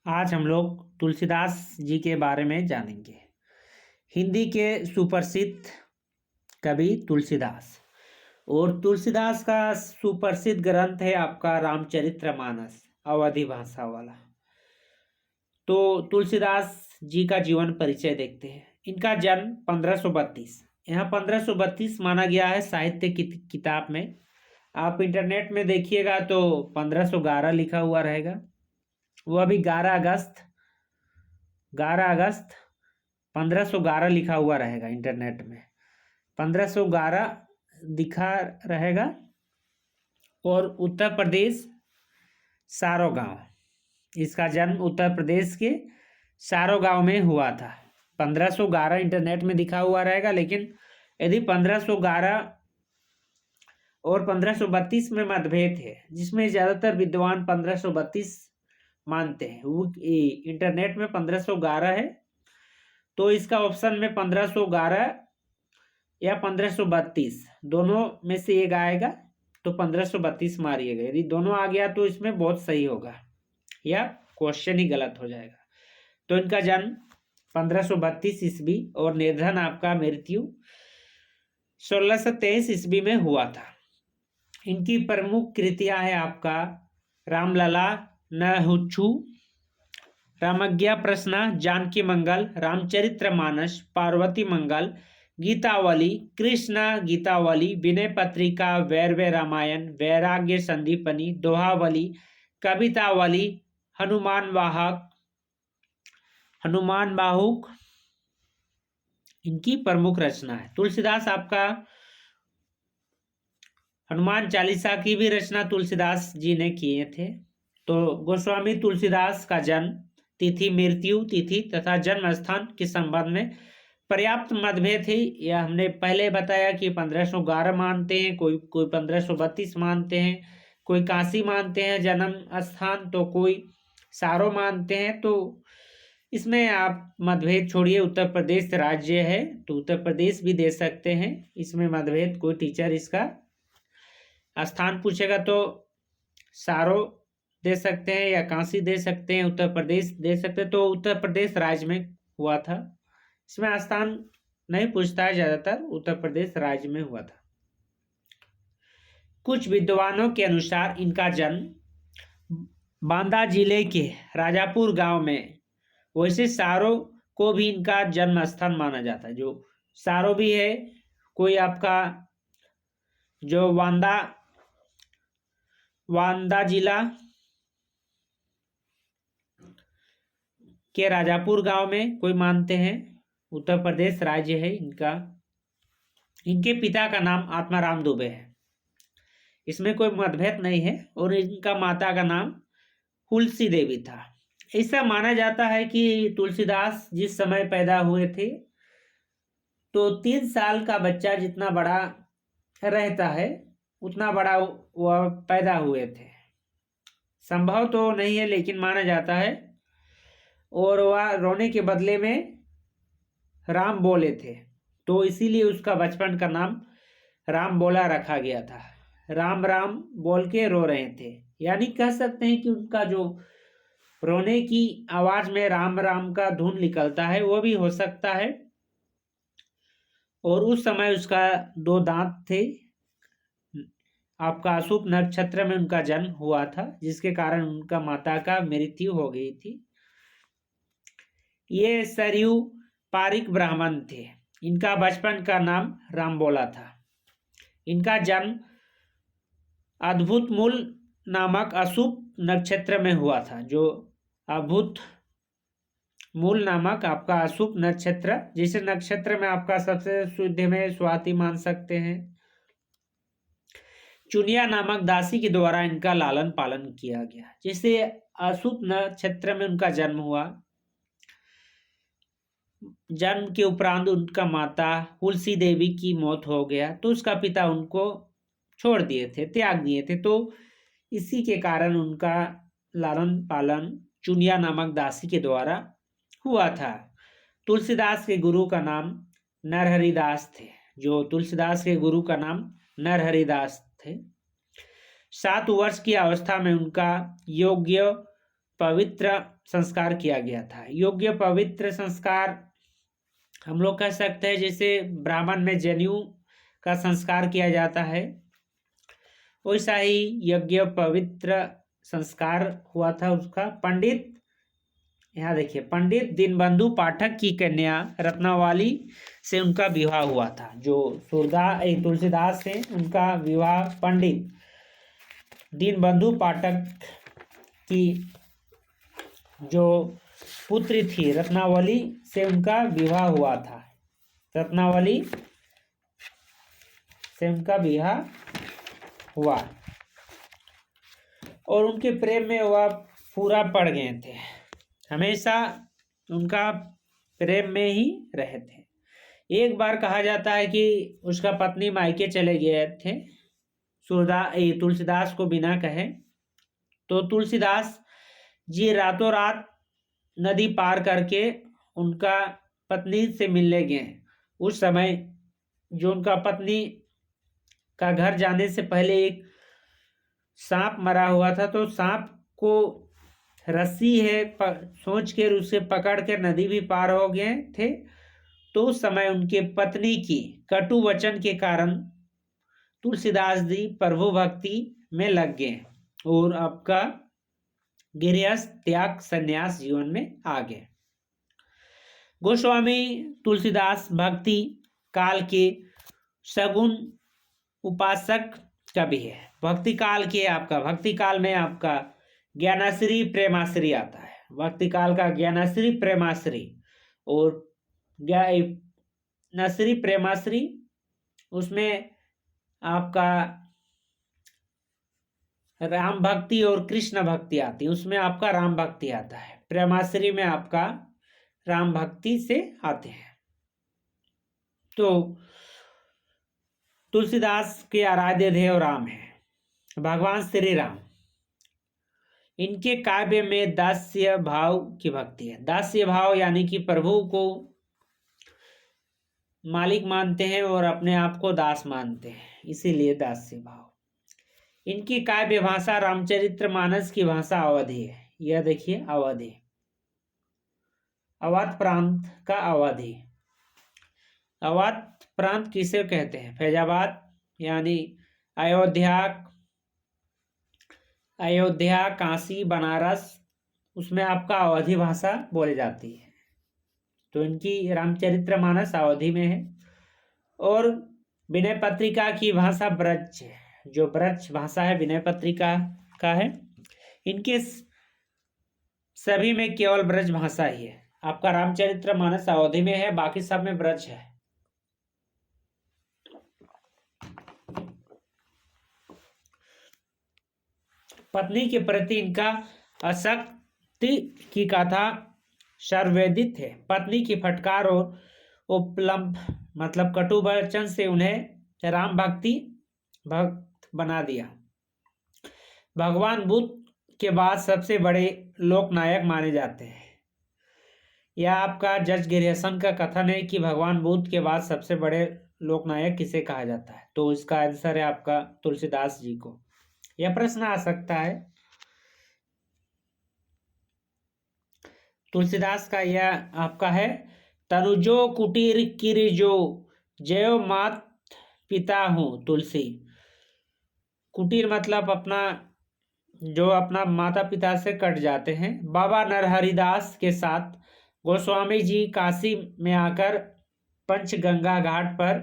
आज हम लोग तुलसीदास जी के बारे में जानेंगे। हिंदी के सुप्रसिद्ध कवि तुलसीदास। और तुलसीदास का सुप्रसिद्ध ग्रंथ है आपका रामचरितमानस, अवधी भाषा वाला। तो तुलसीदास जी का जीवन परिचय देखते हैं। इनका जन्म 1532, यहाँ 1532 माना गया है साहित्य की किताब में। आप इंटरनेट में देखिएगा तो 1511 लिखा हुआ रहेगा। वो अभी 11 अगस्त 1511 लिखा हुआ रहेगा इंटरनेट में। 1511 दिखा रहेगा। और उत्तर प्रदेश सारोगांव, इसका जन्म उत्तर प्रदेश के सारोगांव में हुआ था। 1511 इंटरनेट में दिखा हुआ रहेगा, लेकिन यदि 1511 और 1532 में मतभेद है, जिसमें ज़्यादातर विद्वान 1532 मानते हैं। वो इंटरनेट में 1511 है, तो इसका ऑप्शन में 1511 या 1532 दोनों में से एक आएगा, तो 1532 मारिएगा। यदि दोनों आ गया तो इसमें बहुत सही होगा, या क्वेश्चन ही गलत हो जाएगा। तो इनका जन्म 1532 ईस्वी और निर्धन आपका मृत्यु 1623 ईस्वी में हुआ था। इनकी प्रमुख कृतियां है आपका रामलला, नहुच्छु, रामज्ञा प्रश्न, जानकी मंगल, रामचरितमानस, पार्वती मंगल, गीतावली, कृष्ण गीतावली, विनय पत्रिका, वैरव्य रामायण, वैराग्य संदीपनी, दोहावली, कवितावली, हनुमान बाहुक इनकी प्रमुख रचना है। तुलसीदास आपका हनुमान चालीसा की भी रचना तुलसीदास जी ने किए थे। तो गोस्वामी तुलसीदास का जन्म तिथि, मृत्यु तिथि तथा जन्म स्थान के संबंध में पर्याप्त मतभेद है। यह हमने पहले बताया कि 1511 मानते हैं, कोई 1532 मानते हैं, कोई काशी मानते हैं जन्म स्थान, तो कोई सारो मानते हैं। तो इसमें आप मतभेद छोड़िए, उत्तर प्रदेश राज्य है तो उत्तर प्रदेश भी दे सकते हैं। इसमें मतभेद, कोई टीचर इसका स्थान पूछेगा तो सारो दे सकते हैं या काशी दे सकते हैं, उत्तर प्रदेश दे सकते हैं। तो उत्तर प्रदेश राज्य में हुआ था। इसमें स्थान नहीं पूछता है, ज्यादातर उत्तर प्रदेश राज्य में हुआ था। कुछ विद्वानों के अनुसार इनका जन्म बांदा जिले के राजापुर गांव में, वैसे सारो को भी इनका जन्म स्थान माना जाता है। जो सारो भी है, कोई आपका जो वांदा जिला के राजापुर गांव में कोई मानते हैं, उत्तर प्रदेश राज्य है इनका। इनके पिता का नाम आत्माराम दुबे है, इसमें कोई मतभेद नहीं है। और इनका माता का नाम तुलसी देवी था। ऐसा माना जाता है कि तुलसीदास जिस समय पैदा हुए थे, तो 3 साल का बच्चा जितना बड़ा रहता है उतना बड़ा वह पैदा हुए थे। संभव तो नहीं है, लेकिन माना जाता है। और वह रोने के बदले में राम बोले थे, तो इसीलिए उसका बचपन का नाम राम बोला रखा गया था। राम राम बोल के रो रहे थे, यानी कह सकते हैं कि उनका जो रोने की आवाज में राम राम का धुन निकलता है, वो भी हो सकता है। और उस समय उसका 2 दांत थे। आपका अशुभ नक्षत्र में उनका जन्म हुआ था, जिसके कारण उनका माता का मृत्यु हो गई थी। ये सरयू पारिक ब्राह्मण थे। इनका बचपन का नाम रामबोला था। इनका जन्म अद्भुत मूल नामक अशुभ नक्षत्र में हुआ था। जो अद्भुत मूल नामक आपका अशुभ नक्षत्र, जिस नक्षत्र में आपका सबसे शुद्ध में स्वाति मान सकते हैं, चुनिया नामक दासी के द्वारा इनका लालन पालन किया गया, जिससे अशुभ नक्षत्र में उनका जन्म हुआ। जन्म के उपरांत उनका माता तुलसी देवी की मौत हो गया, तो उसका पिता उनको छोड़ दिए थे, त्याग दिए थे। तो इसी के कारण उनका लालन पालन चुनिया नामक दासी के द्वारा हुआ था। तुलसीदास के गुरु का नाम नरहरिदास थे। जो तुलसीदास के गुरु का नाम नरहरिदास थे। 7 वर्ष की अवस्था में उनका योग्य पवित्र संस्कार किया गया था। योग्य पवित्र संस्कार हम लोग कह सकते हैं जैसे ब्राह्मण में जनेऊ का संस्कार किया जाता है, वैसा ही यज्ञ पवित्र संस्कार हुआ था उसका। पंडित, यहाँ देखिए, पंडित दीनबंधु पाठक की कन्या रत्नावली से उनका विवाह हुआ था। जो तुलसीदास थे उनका विवाह पंडित दीनबंधु पाठक की जो पुत्री थी रत्नावली से उनका विवाह हुआ था। रत्नावली से उनका विवाह हुआ और उनके प्रेम में वह पूरा पड़ गए थे। हमेशा उनका प्रेम में ही रहे थे। एक बार कहा जाता है कि उसका पत्नी मायके चले गए थे तुलसीदास को बिना कहे, तो तुलसीदास जी रातों रात नदी पार करके उनका पत्नी से मिलने गए। उस समय जो उनका पत्नी का घर जाने से पहले एक सांप मरा हुआ था, तो सांप को रस्सी है सोच के उसे पकड़ कर नदी भी पार हो गए थे। तो उस समय उनके पत्नी की कटु वचन के कारण तुलसीदास जी प्रभु भक्ति में लग गए और आपका गृहस्थ त्याग संन्यास जीवन में आ गए। गोस्वामी तुलसीदास भक्ति काल के सगुण उपासक कवि है। भक्ति काल में आपका ज्ञानाश्री प्रेमाश्री आता है। भक्ति काल का ज्ञानाश्री प्रेमाश्री और ज्ञानाश्री प्रेमाश्री, उसमें आपका राम भक्ति और कृष्ण भक्ति आती है, उसमें आपका राम भक्ति आता है। प्रेमाश्री में आपका राम भक्ति से आते हैं। तो तुलसीदास के आराध्य देव राम है, भगवान श्री राम। इनके काव्य में दास्य भाव की भक्ति है। दास्य भाव यानी कि प्रभु को मालिक मानते हैं और अपने आप को दास मानते हैं, इसीलिए दास्य भाव। इनकी काव्य भाषा रामचरितमानस की भाषा अवधी है। यह देखिए अवधी, अवध प्रांत का अवधी। अवध प्रांत किसे कहते हैं? फैजाबाद यानी अयोध्या, काशी, बनारस, उसमें आपका अवधी भाषा बोली जाती है। तो इनकी रामचरितमानस अवधी में है। और विनय पत्रिका की भाषा ब्रज है, जो ब्रज भाषा है विनय पत्रिका का है। इनके सभी में केवल ब्रज भाषा ही है। आपका रामचरितमानस अवधी में है, बाकी सब में ब्रज है। पत्नी के प्रति इनका आसक्ति की कथा सर्वविदित है। पत्नी की फटकार और उपलम्ब मतलब कटु वचन से उन्हें राम भक्त बना दिया। भगवान बुद्ध के बाद सबसे बड़े लोकनायक माने जाते हैं। यह आपका जज गिरियसन का कथन है कि भगवान बुद्ध के बाद सबसे बड़े लोकनायक किसे कहा जाता है, तो इसका आंसर है आपका तुलसीदास जी को। यह प्रश्न आ सकता है। तुलसीदास का यह आपका है, तनुजो कुटीर किरिजो जयो मात पिता हूँ तुलसी। कुटीर मतलब अपना माता पिता से कट जाते हैं। बाबा नरहरिदास के साथ गोस्वामी जी काशी में आकर पंचगंगा घाट पर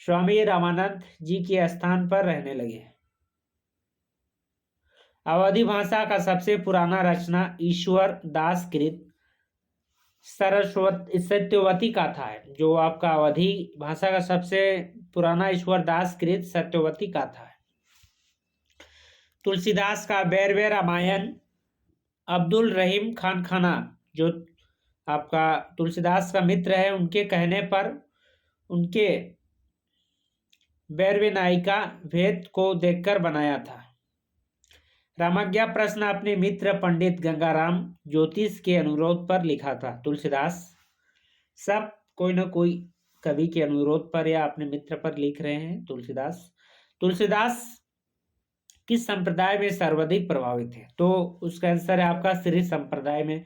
स्वामी रामानंद जी के स्थान पर रहने लगे। अवधी भाषा का सबसे पुराना रचना ईश्वर दास कृत सत्यवती गाथा है। जो आपका अवधी भाषा का सबसे पुराना ईश्वर दास कृत सत्यवती गाथा है। तुलसीदास का बैरवे रामायण अब्दुल रहीम खान खाना, जो आपका तुलसीदास का मित्र है, उनके कहने पर उनके बैरवे नायिका भेद को देखकर बनाया था। रामाज्ञा प्रश्न अपने मित्र पंडित गंगाराम ज्योतिष के अनुरोध पर लिखा था। तुलसीदास सब कोई न कोई कवि के अनुरोध पर या अपने मित्र पर लिख रहे हैं। तुलसीदास किस संप्रदाय में सर्वाधिक प्रभावित है? तो उसका आंसर है आपका श्री संप्रदाय में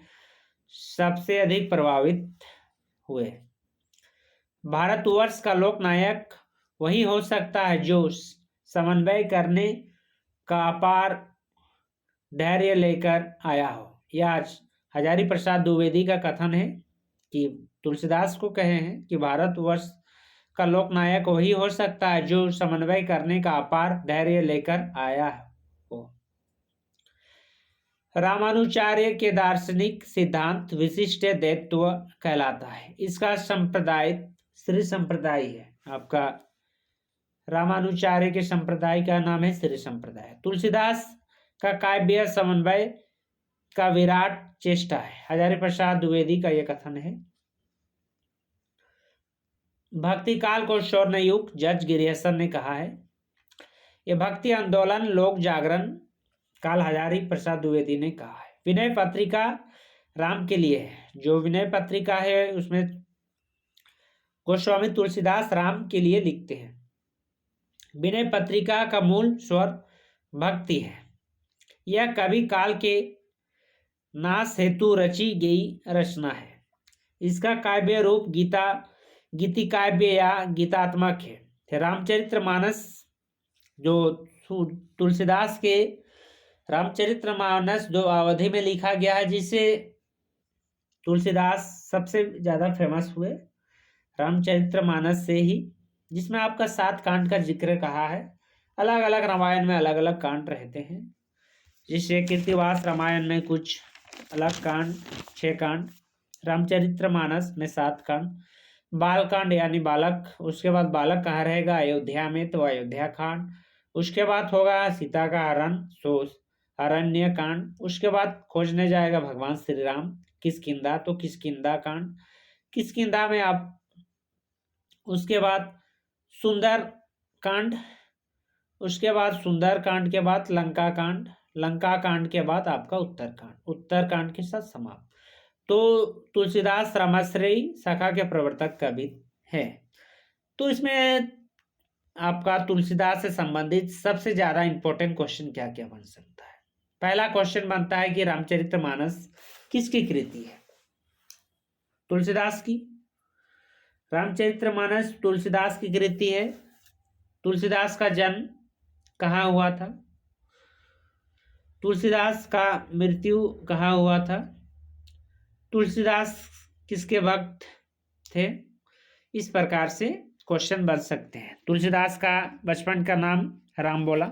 सबसे अधिक प्रभावित हुए। भारतवर्ष का लोकनायक वही हो सकता है जो समन्वय करने का अपार धैर्य लेकर आया हो। यह हजारी प्रसाद द्विवेदी का कथन है कि तुलसीदास को कहे हैं कि भारतवर्ष का लोकनायक वही हो सकता है जो समन्वय करने का अपार धैर्य लेकर आया हो। रामानुचार्य के दार्शनिक सिद्धांत विशिष्ट द्वैत्व कहलाता है। इसका संप्रदाय श्री संप्रदाय है। आपका रामानुचार्य के संप्रदाय का नाम है श्री संप्रदाय। तुलसीदास का काव्य समन्वय का विराट चेष्टा है। हजारी प्रसाद द्विवेदी का यह कथन है। भक्ति काल को स्वर्ण युग जज गिरिहसन ने कहा है। यह भक्ति आंदोलन लोक जागरण काल हजारी प्रसाद द्विवेदी ने कहा है। विनय पत्रिका राम के लिए है। जो विनय पत्रिका है उसमें गोस्वामी तुलसीदास राम के लिए लिखते हैं। विनय पत्रिका का मूल स्वर भक्ति है। यह कवि काल के नाश हेतु रची गई रचना है। इसका काव्य रूप गीति काव्य या गीतात्मक है। रामचरितमानस जो तुलसीदास के रामचरितमानस जो अवधि में लिखा गया है, जिसे तुलसीदास सबसे ज्यादा फेमस हुए रामचरितमानस से ही, जिसमें आपका 7 कांड का जिक्र कहा है। अलग अलग रामायण में अलग अलग कांड रहते हैं। जिससे कीर्तिवास रामायण में कुछ अलग कांड 6 कांड, रामचरितमानस में 7 कांड, बालकांड यानी बालक, उसके बाद बालक कहाँ रहेगा अयोध्या में, तो अयोध्या कांड, उसके बाद होगा सीता का हरण सो अरण्य कांड, उसके बाद खोजने जाएगा भगवान श्री राम किष्किंधा, तो किष्किंधा कांड, किष्किंधा में आप, उसके बाद सुंदर कांड, उसके बाद सुंदर कांड के बाद लंका कांड, लंका कांड के बाद आपका उत्तरकांड, उत्तरकांड के साथ समाप्त। तो तुलसीदास रामाश्रयी शाखा के प्रवर्तक कवि है। तो इसमें आपका तुलसीदास से संबंधित सबसे ज्यादा इंपॉर्टेंट क्वेश्चन क्या क्या बन सकता है? पहला क्वेश्चन बनता है कि रामचरितमानस किसकी कृति है? तुलसीदास की। रामचरितमानस तुलसीदास की कृति है। तुलसीदास का जन्म कहाँ हुआ था? तुलसीदास का मृत्यु कहाँ हुआ था? तुलसीदास किसके भक्त थे? इस प्रकार से क्वेश्चन बन सकते हैं। तुलसीदास का बचपन का नाम राम बोला।